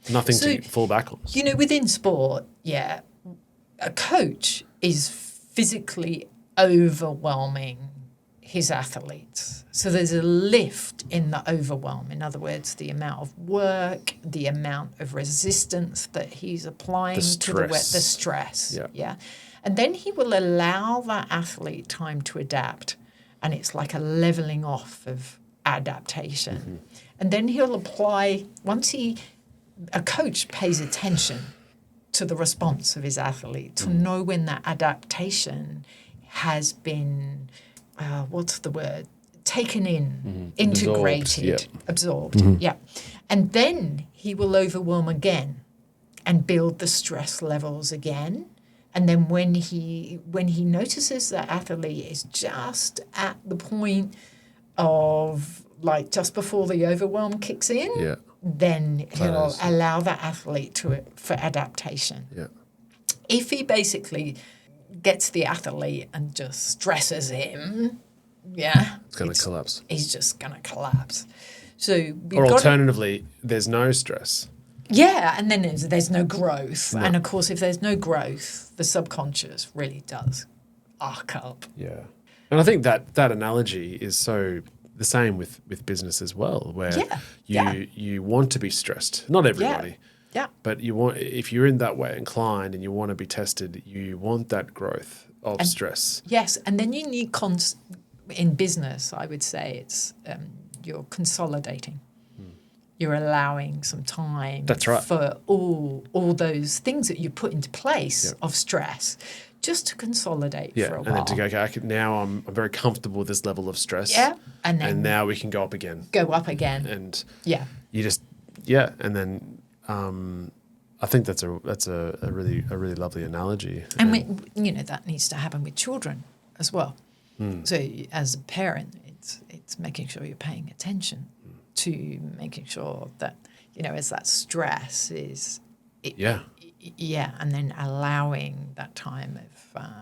Nothing to fall back on. Within sport, a coach is physically overwhelming his athletes. So there's a lift in the overwhelm. In other words, the amount of work, the amount of resistance that he's applying to the stress. Yeah. And then he will allow that athlete time to adapt. And it's like a leveling off of adaptation. And then he'll apply, a coach pays attention to the response of his athlete to know when that adaptation has been, taken in, integrated, absorbed. And then he will overwhelm again and build the stress levels again. And then when he notices that athlete is just at the point of just before the overwhelm kicks in, then he'll allow that athlete for adaptation. Yeah. If he basically gets the athlete and just stresses him, it's going to collapse. He's just going to collapse. So or alternatively, there's no stress. Yeah, and then there's no growth. No. And of course, if there's no growth, the subconscious really does arc up. Yeah. And I think that analogy is so the same with business as well, where you want to be stressed. Not everybody. Yeah. But if you're in that way inclined and you want to be tested, you want that growth of stress. Yes, and then you need in business, I would say it's you're consolidating. You're allowing some time for all those things that you put into place of stress just to consolidate for a while. And then to go, okay, now I'm very comfortable with this level of stress. Yeah. And now we can go up again. And you just, and then I think that's a really lovely analogy. And that needs to happen with children as well. So as a parent, it's making sure you're paying attention to making sure that, as that stress is... and then allowing that time of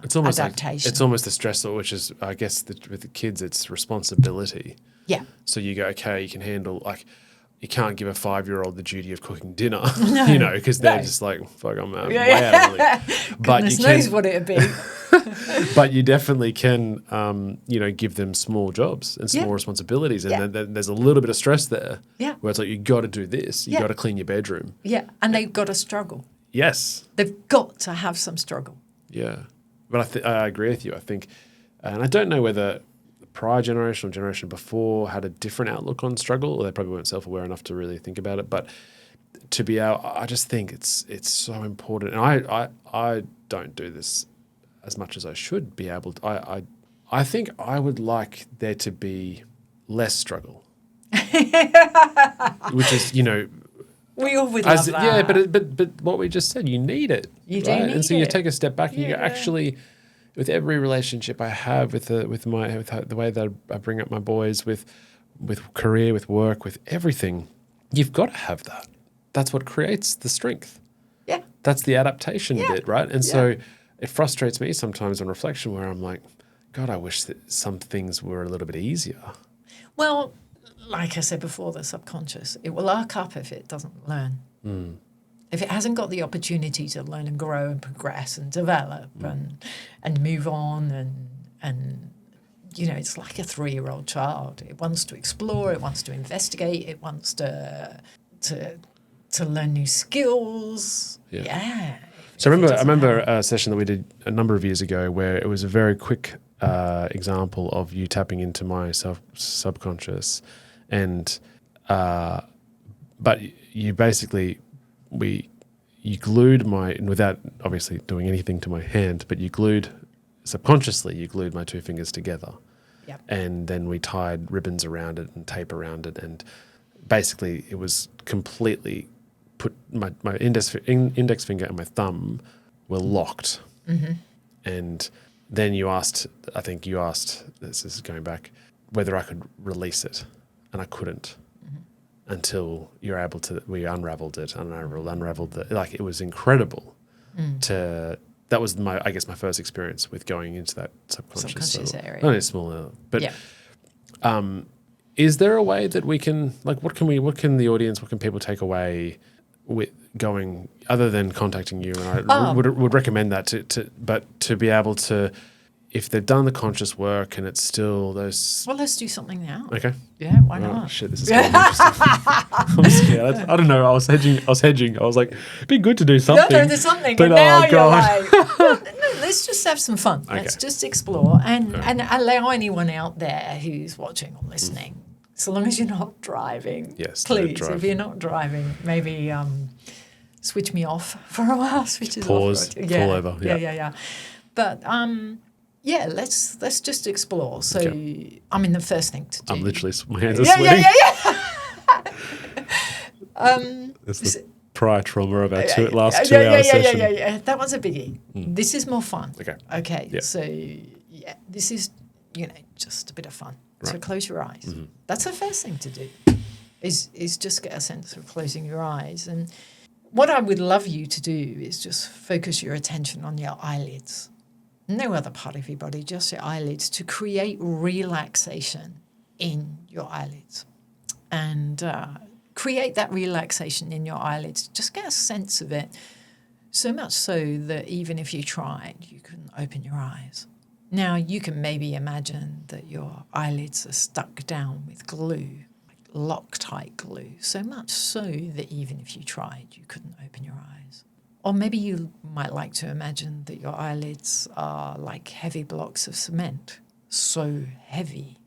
it's almost adaptation. It's almost the stress, which is, I guess, with the kids, it's responsibility. Yeah. So you go, okay, you can handle, you can't give a 5-year-old the duty of cooking dinner, because they're just like, fuck, I'm way out of the league. Goodness knows what it'd be. But you definitely can, give them small jobs and small responsibilities. And then there's a little bit of stress there. Yeah. Where it's like, you got to do this. You got to clean your bedroom. Yeah. And they've got to struggle. Yes. They've got to have some struggle. Yeah. But I agree with you. I think, and I don't know whether the prior generation or generation before had a different outlook on struggle, or they probably weren't self-aware enough to really think about it. But to be able, I just think it's so important. And I don't do this as much as I should be able to. I think I would like there to be less struggle, which is, we all would love that. Yeah, but what we just said, you need it. You do need it. And so you take a step back and you go, actually, with every relationship I have, with the way that I bring up my boys, with career, with work, with everything, you've got to have that. That's what creates the strength. Yeah. That's the adaptation bit, right? And so it frustrates me sometimes on reflection where I'm like, God, I wish that some things were a little bit easier. Well, like I said before, the subconscious, it will arc up if it doesn't learn. If it hasn't got the opportunity to learn and grow and progress and develop and move on and it's like a 3-year-old child. It wants to explore, it wants to investigate, it wants to learn new skills. Yeah. So I remember a session that we did a number of years ago where it was a very quick example of you tapping into my subconscious, and but you basically you glued without obviously doing anything to my hand, but you glued my two fingers together. Yep. And then we tied ribbons around it and tape around it, and basically it was completely put my index finger and my thumb were locked. Mm-hmm. And then I think you asked, this is going back, whether I could release it, and I couldn't until we unraveled it, unraveled it. Like, it was incredible that was my first experience with going into that subconscious area. Only a small level. But Yeah. Is there a way that we can, like, what can people take away with going, other than contacting you? And I would recommend that to be able to, if they've done the conscious work and it's still those. Well, let's do something now. Okay. Yeah, why not? Oh, shit, this is going to be interesting. I'm scared. I don't know. I was hedging. I was like, it'd be good to do something. No, there's something. But, and now God. you're like, no, let's just have some fun. Okay. Let's just explore and allow anyone out there who's watching or listening, so long as you're not driving. Yes, don't please. drive. If you're not driving, maybe switch me off for a while. Pause. Off. Pull over. Yeah. But yeah, let's just explore. So, Okay. I mean, the first thing to do. I'm literally, my hands are sweating. That's the prior trauma of our last 2 hour session. Yeah. That one's a biggie. This is more fun. Okay. Yeah. So, yeah, this is, just a bit of fun. Right. So close your eyes. Mm-hmm. That's the first thing to do, is just get a sense of closing your eyes. And what I would love you to do is just focus your attention on your eyelids. No other part of your body, just your eyelids, to create relaxation in your eyelids. And create that relaxation in your eyelids. Just get a sense of it, so much so that even if you tried, you couldn't open your eyes. Now, you can maybe imagine that your eyelids are stuck down with glue, like Loctite glue, so much so that even if you tried, you couldn't open your eyes. Or maybe you might like to imagine that your eyelids are like heavy blocks of cement, so heavy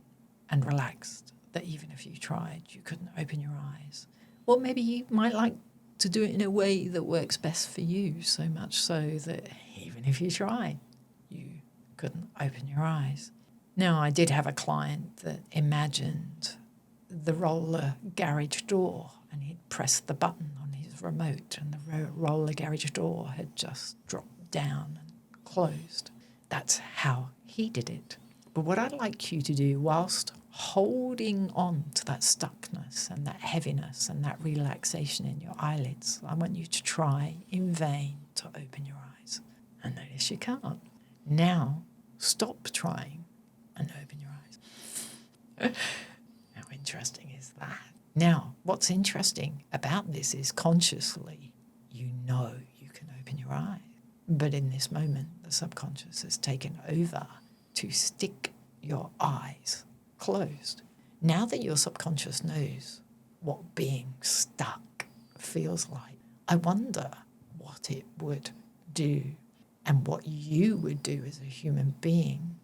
and relaxed that even if you tried, you couldn't open your eyes. Or maybe you might like to do it in a way that works best for you, so much so that even if you tried, you couldn't open your eyes. Now, I did have a client that imagined the roller garage door, and he'd pressed the button on his remote and the roller garage door had just dropped down and closed. That's how he did it. But what I'd like you to do, whilst holding on to that stuckness and that heaviness and that relaxation in your eyelids, I want you to try in vain to open your eyes. And notice you can't. Now, stop trying and open your eyes. How interesting is that? Now, what's interesting about this is consciously, you can open your eyes. But in this moment, the subconscious has taken over to stick your eyes closed. Now that your subconscious knows what being stuck feels like, I wonder what it would do and what you would do as a human being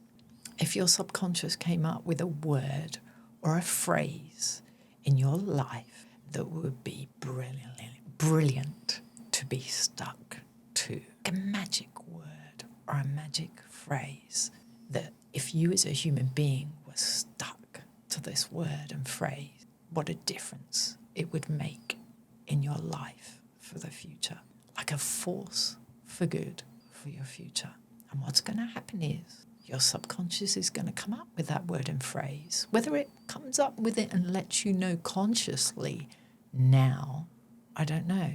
if your subconscious came up with a word or a phrase in your life that would be brilliant to be stuck to. A magic word or a magic phrase that if you as a human being were stuck to this word and phrase, what a difference it would make in your life for the future. Like a force for good for your future. And what's going to happen is your subconscious is going to come up with that word and phrase. Whether it comes up with it and lets you know consciously now, I don't know.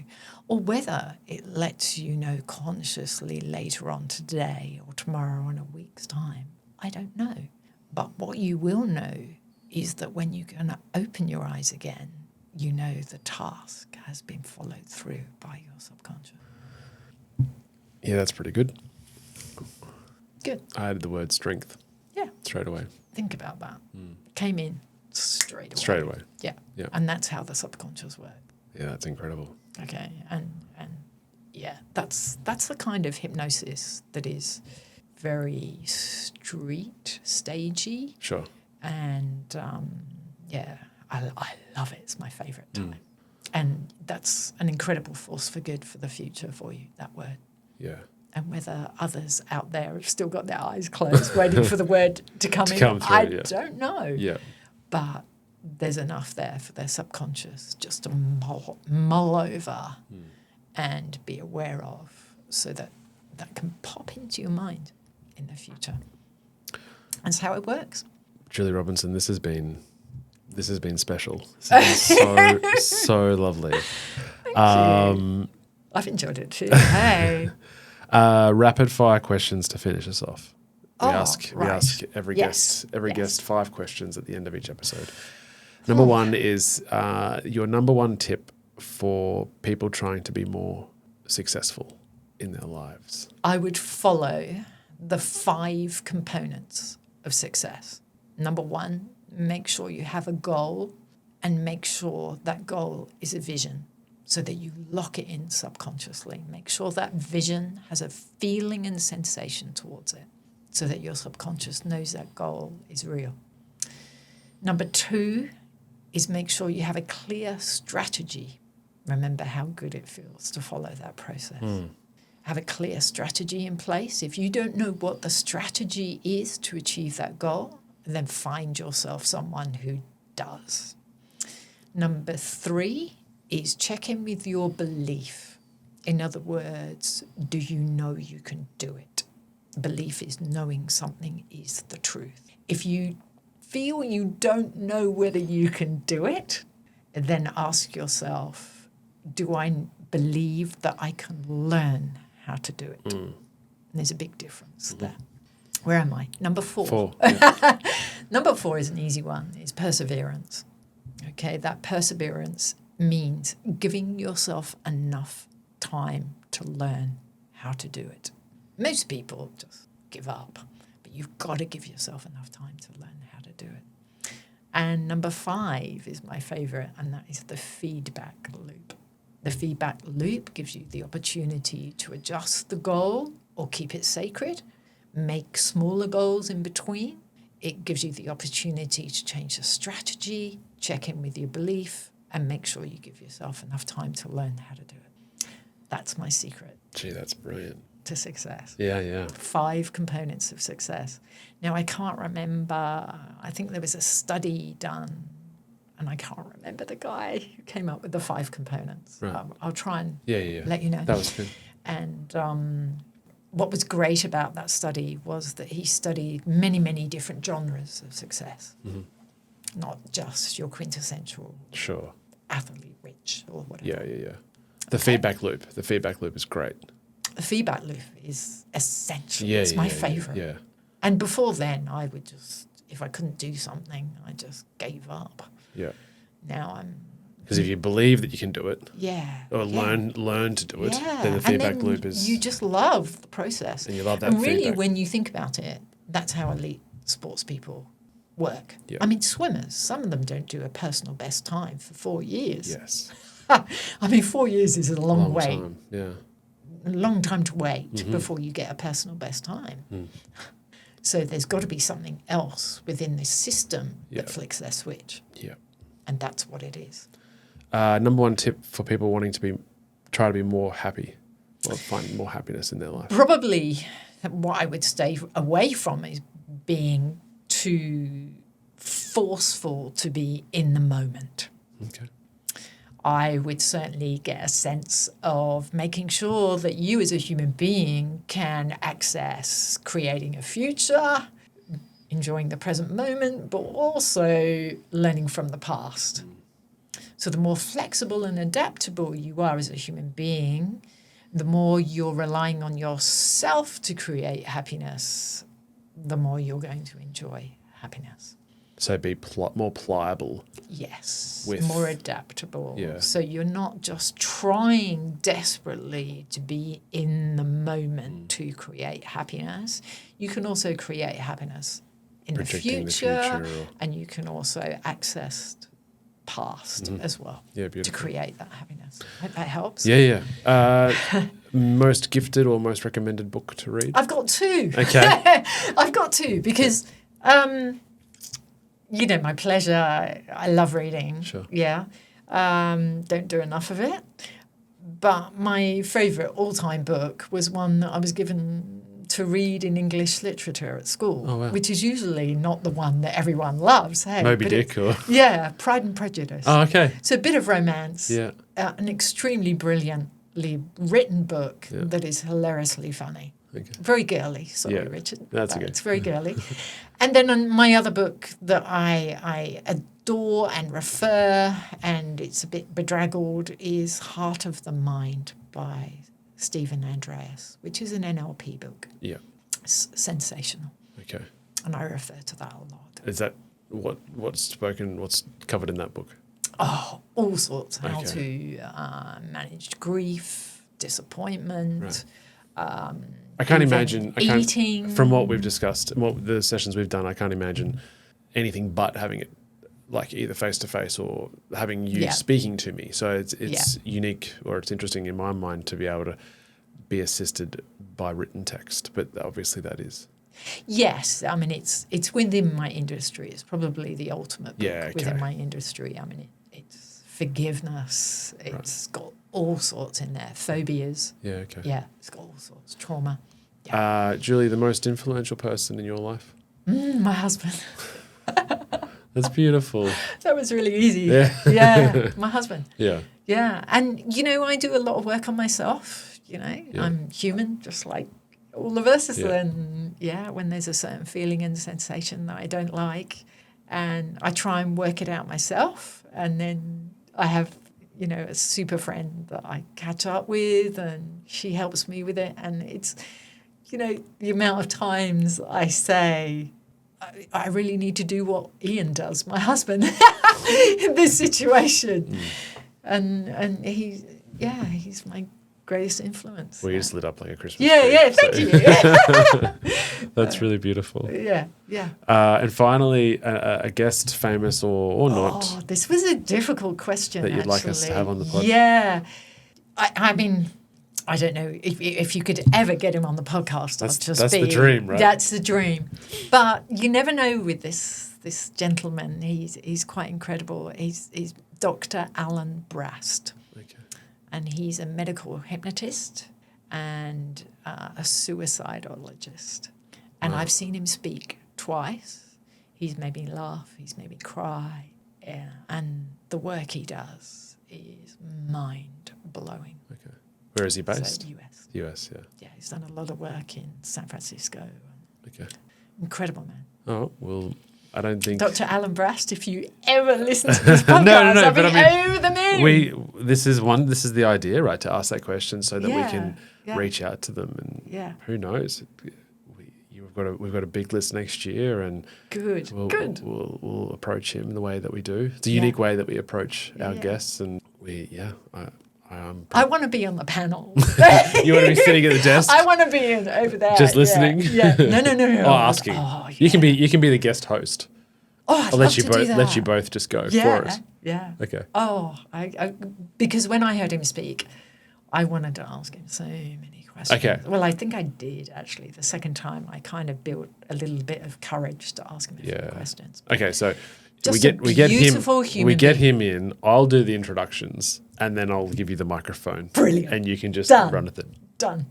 Or whether it lets you know consciously later on today or tomorrow or in a week's time, I don't know. But what you will know is that when you're going to open your eyes again, you know the task has been followed through by your subconscious. Yeah, that's pretty good. Good. I added the word strength. Yeah. Straight away. Think about that. Came in straight away. Straight away. Yeah. Yeah. And that's how the subconscious works. Yeah, that's incredible. Okay. And yeah, that's the kind of hypnosis that is very street, stagey. Sure. And I love it. It's my favourite time. And that's an incredible force for good for the future for you, that word. Yeah. And whether others out there have still got their eyes closed waiting for the word to come in, come through, I yeah. don't know. Yeah. But there's enough there for their subconscious just to mull over and be aware of, so that can pop into your mind in the future. That's how it works. Julie Robinson, this has been special. This has been so lovely. Thank you. I've enjoyed it too. Hey. Rapid fire questions to finish us off. We Oh, ask right. every Yes. guest 5 questions at the end of each episode. Number one is your number one tip for people trying to be more successful in their lives. I would follow the 5 components of success. Number 1, make sure you have a goal, and make sure that goal is a vision, so that you lock it in subconsciously. Make sure that vision has a feeling and sensation towards it, so that your subconscious knows that goal is real. Number 2 is make sure you have a clear strategy. Remember how good it feels to follow that process. Have a clear strategy in place. If you don't know what the strategy is to achieve that goal, then find yourself someone who does. Number 3 is check in with your belief. In other words, do you know you can do it? Belief is knowing something is the truth. If you feel you don't know whether you can do it, then ask yourself, do I believe that I can learn how to do it? And there's a big difference there. Where am I? Number 4. 4. Yeah. Number 4 is an easy one. It's perseverance. Okay, that perseverance means giving yourself enough time to learn how to do it. Most people just give up, but you've got to give yourself enough time to learn how to do it. And number 5 is my favourite, and that is the feedback loop. The feedback loop gives you the opportunity to adjust the goal or keep it sacred, make smaller goals in between. It gives you the opportunity to change the strategy, check in with your belief, and make sure you give yourself enough time to learn how to do it. That's my secret Gee, that's brilliant. to success. Yeah. 5 components of success. Now, I can't remember, I think there was a study done, and I can't remember the guy who came up with the 5 components. Right. I'll try and Yeah. let you know. That was good. And what was great about that study was that he studied many, many different genres of success, not just your quintessential Sure. athlete rich or whatever. Yeah. The feedback loop. The feedback loop is great. The feedback loop is essential. Yeah, it's my favourite. Yeah. And before then, I would just, if I couldn't do something, I just gave up. Yeah. Now I'm... Because if you believe that you can do it, or yeah. learn to do it, Yeah. then the feedback and then loop is... you just love the process. And you love that And really, feedback. when you think about it, that's how elite sports people work. Yeah. I mean, swimmers, some of them don't do a personal best time for 4 years. Yes. I mean, 4 years is a long way. Time. Yeah. A long time to wait before you get a personal best time. So there's got to be something else within this system that flicks their switch. Yeah. And that's what it is. Number 1 tip for people wanting to try to be more happy or find more happiness in their life. Probably what I would stay away from is being too forceful to be in the moment. Okay. I would certainly get a sense of making sure that you as a human being can access creating a future, enjoying the present moment, but also learning from the past. So the more flexible and adaptable you are as a human being, the more you're relying on yourself to create happiness, the more you're going to enjoy happiness. So be more pliable. Yes, With- more adaptable. Yeah. So you're not just trying desperately to be in the moment to create happiness. You can also create happiness in the Projecting the future, future or- and you can also access past as well Yeah, to beautiful. create that happiness. Hope that helps. Yeah. most gifted or most recommended book to read? I've got two. Okay. I've got two because, my pleasure. I love reading. Sure. Yeah. Don't do enough of it. But my favourite all-time book was one that I was given to read in English literature at school, Oh, wow. which is usually not the one that everyone loves. Hey, Moby but Dick or... Yeah, Pride and Prejudice. Oh, okay. So a bit of romance. Yeah. An extremely brilliantly written book that is hilariously funny. Okay. Very girly, sorry, Yeah, Richard. that's but okay. It's very girly. And then my other book that I adore and refer, and it's a bit bedraggled, is Heart of the Mind by Stephen Andreas, which is an NLP book. Yeah. It's sensational. Okay. And I refer to that a lot. Is that what's covered in that book? Oh, all sorts. How Okay. to manage grief, disappointment. Right. I can't imagine eating. From what we've discussed, the sessions we've done, I can't imagine anything but having it like either face to face or having you speaking to me. So it's unique, or it's interesting in my mind to be able to be assisted by written text. But obviously that is. Yes, I mean it's within my industry. It's probably the ultimate book Yeah, okay. within my industry. I mean it's forgiveness. It's got all sorts in there. Phobias. Yeah, okay. Yeah, it's got all sorts. Trauma. Julie, the most influential person in your life? My husband. That's beautiful. That was really easy. Yeah. Yeah, my husband. Yeah. Yeah, and I do a lot of work on myself. I'm human, just like all of us. Yeah. And when there's a certain feeling and sensation that I don't like, and I try and work it out myself, and then I have a super friend that I catch up with, and she helps me with it. And it's the amount of times I say, I really need to do what Ian does, my husband, in this situation. And he's my greatest influence. Well, you just lit up like a Christmas tree. Yeah, thank you. That's really beautiful. Yeah. And finally, a guest, famous or not. Oh, this was a difficult question, that you'd like us to have on the podcast. Yeah. I mean, I don't know if you could ever get him on the podcast. That's the dream, right? That's the dream. But you never know with this gentleman. He's quite incredible. He's Dr. Alan Brast. Okay. And he's a medical hypnotist and a suicidologist. And Wow. I've seen him speak twice. He's made me laugh. He's made me cry. Yeah. And the work he does is mind-blowing. Okay. Where is he based? So US. US, yeah. Yeah, he's done a lot of work in San Francisco. Okay. Incredible man. Oh, well, I don't think... Dr. Alan Brast, if you ever listen to this podcast, No, I'll be but I mean, over the moon. This is the idea, right, to ask that question so that we can reach out to them, and who knows, we've got a big list next year, and we'll approach him the way that we do. It's a unique way that we approach our guests, and I want to be on the panel. You want to be sitting at the desk? I want to be over there. Just listening? Yeah. No. Oh, asking. Oh, You can be the guest host. Oh, I'll let you both just go for it. Yeah. Okay. Oh, I because when I heard him speak, I wanted to ask him so many questions. Okay. Well, I think I did actually. The second time, I kind of built a little bit of courage to ask him a few questions. Okay, so Just we get him being. in. I'll do the introductions, and then I'll give you the microphone. Brilliant. And you can just run with it. Done.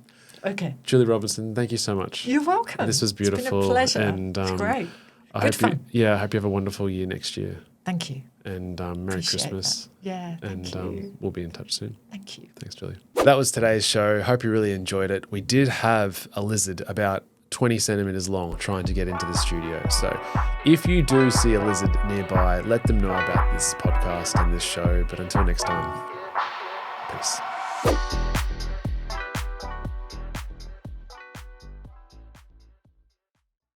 Okay. Julie Robinson, thank you so much. You're welcome. This was beautiful. It's been a pleasure. And it's great. I Good hope fun. I hope you have a wonderful year next year. Thank you. And Merry Appreciate Christmas. that. Yeah, thank you. We'll be in touch soon. Thank you. Thanks, Julie. That was today's show. Hope you really enjoyed it. We did have a lizard about 20 centimeters long trying to get into the studio. So if you do see a lizard nearby, let them know about this podcast and this show. But until next time, peace.